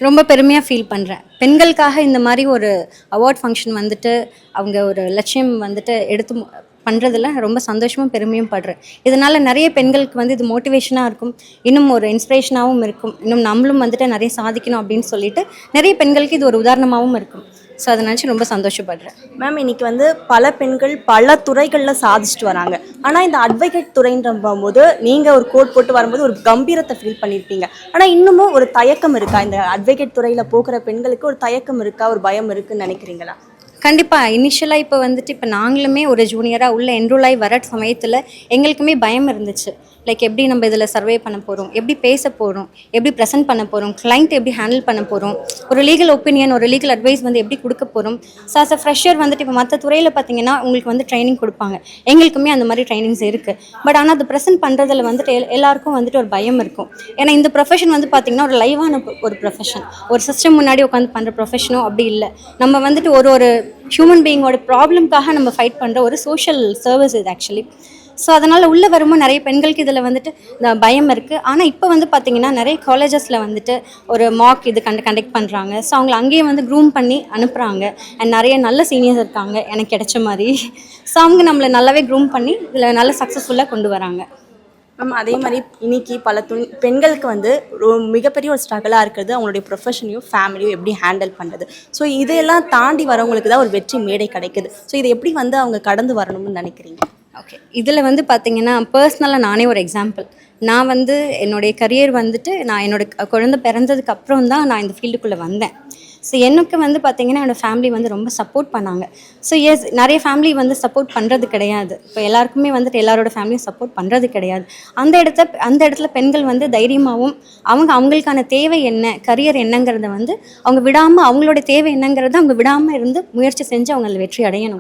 ரொம்ப பெருமையாக ஃபீல் பண்ணுறேன். பெண்களுக்காக இந்த மாதிரி ஒரு அவார்ட் ஃபங்க்ஷன் வந்துட்டு அவங்க ஒரு லட்சியம் வந்துட்டு எடுத்து பண்ணுறதுல ரொம்ப சந்தோஷமும் பெருமையும் படுறேன். இதனால் நிறைய பெண்களுக்கு வந்து இது மோட்டிவேஷனாக இருக்கும், இன்னும் ஒரு இன்ஸ்பிரேஷனாகவும் இருக்கும். இன்னும் நம்மளும் வந்துட்டு நிறைய சாதிக்கணும் அப்படின்னு சொல்லிட்டு நிறைய பெண்களுக்கு இது ஒரு உதாரணமாகவும் இருக்கும். ஸோ அதை நினச்சி ரொம்ப சந்தோஷப்படுறேன். மேம், இன்னைக்கு வந்து பல பெண்கள் பல துறைகளில் சாதிச்சுட்டு வராங்க. ஆனால் இந்த அட்வொகேட் துறைன்ற போது நீங்கள் ஒரு கோட் போட்டு வரும்போது ஒரு கம்பீரத்தை ஃபீல் பண்ணியிருப்பீங்க. ஆனால் இன்னமும் ஒரு தயக்கம் இருக்கா? இந்த அட்வொகேட் துறையில் போகிற பெண்களுக்கு ஒரு தயக்கம் இருக்கா, ஒரு பயம் இருக்குன்னு நினைக்கிறீங்களா? கண்டிப்பாக இனிஷியலாக இப்போ நாங்களுமே ஒரு ஜூனியராக உள்ள என்ரோல் ஆகி வர சமயத்தில் எங்களுக்குமே பயம் இருந்துச்சு. லைக் எப்படி நம்ம இதில் சர்வே பண்ண போகிறோம், எப்படி பேச போகிறோம், எப்படி ப்ரெசென்ட் பண்ண போகிறோம், கிளைண்ட் எப்படி ஹேண்டில் பண்ண போகிறோம், ஒரு லீகல் ஒப்பீனியன் ஒரு லீகல் அட்வைஸ் வந்து எப்படி கொடுக்க போகிறோம். ஸோ ஆஸ் அ ஃப்ரெஷர் வந்துட்டு இப்போ மற்ற துறையில் பார்த்தீங்கன்னா உங்களுக்கு வந்து ட்ரைனிங் கொடுப்பாங்க, எங்களுக்குமே அந்த மாதிரி ட்ரைனிங்ஸ் இருக்குது. பட் ஆனால் அது ப்ரெசென்ட் பண்ணுறதுல வந்துட்டு எல்லாருக்கும் வந்துட்டு ஒரு பயம் இருக்கும். ஏன்னா இந்த ப்ரொஃபஷன் வந்து பார்த்திங்கன்னா ஒரு லைவான ஒரு ப்ரொஃபஷன், ஒரு சிஸ்டம் முன்னாடி உட்காந்து பண்ணுற ப்ரொஃபஷனோ அப்படி இல்லை. நம்ம வந்துட்டு ஒரு ஹியூமன் பீயிங்கோட ப்ராப்ளம்காக நம்ம ஃபைட் பண்ணுற ஒரு சோஷியல் சர்வீஸ் இது ஆக்சுவலி. ஸோ அதனால் உள்ளே வரும்போது நிறைய பெண்களுக்கு இதில் வந்துட்டு இந்த பயம் இருக்குது. ஆனால் இப்போ வந்து பார்த்திங்கன்னா நிறைய காலேஜஸில் வந்துட்டு ஒரு மாக் இது கண்டக்ட் பண்ணுறாங்க. ஸோ அவங்களை அங்கேயே வந்து க்ரூம் பண்ணி அனுப்புகிறாங்க. அண்ட் நிறைய நல்ல சீனியர்ஸ் இருக்காங்க எனக்கு கிடைச்ச மாதிரி. ஸோ அவங்க நம்மளை நல்லாவே க்ரூம் பண்ணி இதில் நல்ல சக்ஸஸ்ஃபுல்லாக கொண்டு வராங்க. மேம், அதே மாதிரி இன்னைக்கு பல பெண்களுக்கு வந்து மிகப்பெரிய ஒரு ஸ்ட்ரகிளாக இருக்கிறது அவங்களுடைய ப்ரொஃபஷனையும் ஃபேமிலியும் எப்படி ஹேண்டில் பண்ணுறது. ஸோ இதையெல்லாம் தாண்டி வரவங்களுக்கு தான் ஒரு வெற்றி மேடை கிடைக்குது. ஸோ இதை எப்படி வந்து அவங்க கடந்து வரணும்னு நினைக்கிறீங்க? ஓகே, இதில் வந்து பார்த்திங்கன்னா பர்சனலாக நானே ஒரு எக்ஸாம்பிள். நான் வந்து என்னுடைய கரியர் வந்துட்டு நான் என்னோடய குழந்தை பிறந்ததுக்கு அப்புறம் தான் நான் இந்த ஃபீல்டுக்குள்ளே வந்தேன். ஸோ எனக்கு வந்து பார்த்திங்கன்னா என்னோடய ஃபேமிலி வந்து ரொம்ப சப்போர்ட் பண்ணாங்க. ஸோ நிறைய ஃபேமிலி வந்து சப்போர்ட் பண்ணுறது கிடையாது. இப்போ எல்லாருக்குமே வந்துட்டு எல்லாரோட ஃபேமிலியும் சப்போர்ட் பண்ணுறது கிடையாது. அந்த இடத்துல பெண்கள் வந்து தைரியமாகவும் அவங்களுக்கான தேவை என்ன, கரியர் என்னங்கிறத வந்து அவங்க விடாமல், அவங்களோட தேவை என்னங்கிறத அவங்க விடாமல் இருந்து முயற்சி செஞ்சு அவங்க அதில் வெற்றி அடையணும்.